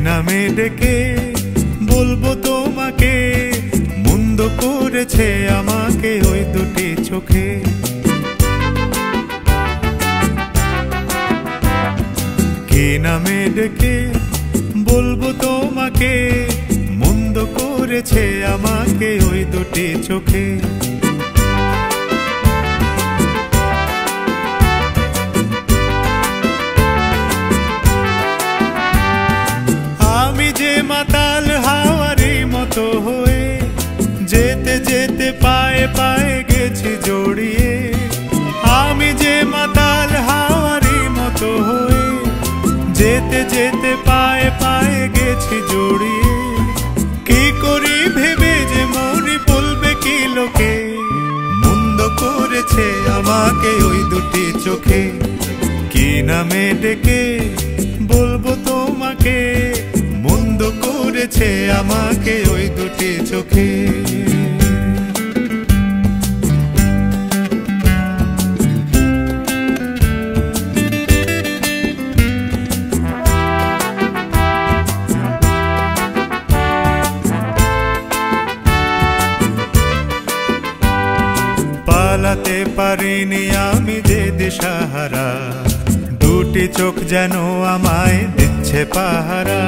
নামে ডেকে বলবো তোমাকে, মন্দ করেছে আমাকে ওই দুটি চোখে। কি নামে ডেকে বলবো তোমাকে, মন্দ করেছে আমাকে ওই দুটি চোখে। মাতাল হাওয়ারি মতো হয়ে যেতে যেতে পায়ে পায়ে গেছি জড়িয়ে। আমি যে মাতাল হাওয়ারি মতো হয়ে যেতে যেতে পায়ে পায়ে গেছি জড়িয়ে। কি করি ভেবে যে মরি বলবে কি লোকে, মন্দ করেছে আমাকে ওই দুটি চোখে। কি নামে ডেকে বলবো তোমাকে, মন্দ করেছে আমাকে ওই দুটি চোখে। পালাতে পারিনি আমি যে দিশাহারা, দুটি চোখ যেন আমায় দিচ্ছে পাহারা।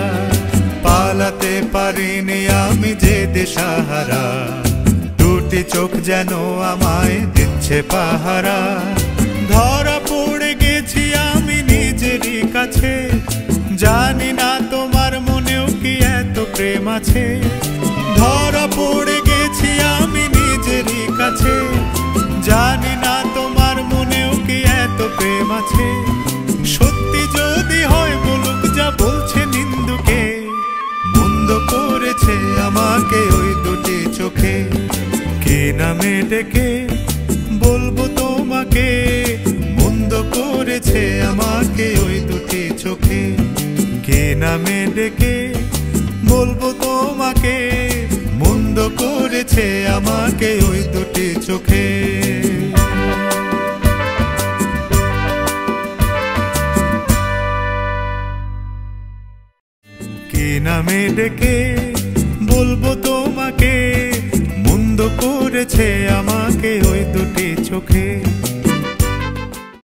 পালাতে পারিনি আমি যে দিশাহারা, দুটি চোখ যেন আমায় দিচ্ছে পাহারা। ধরা পড়ে গেছি আমি নিজেরই কাছে, জানি না তোমার মনেও কি এত প্রেম আছে। ধরা পড়ে গেছি আমি নিজেরই কাছে, জানি না তোমার মনেও কি এত প্রেম আছে। সত্যি যদি হয় বলুক যা বলছে নিন্দুকে, মন্দ করেছে আমাকে ওই দুটি চোখে। কি নামে ডেকে বলবো তোমাকে, মন্দ করেছে আমাকে ওই দুটি চোখে। কি নামে ডেকে বলবো তোমাকে, মন্দ করেছে আমাকে ওই দুটি চোখে। কি নামে ডেকে বলবো তোমাকে, মন্দ করেছে আমাকে ওই দুটি চোখে।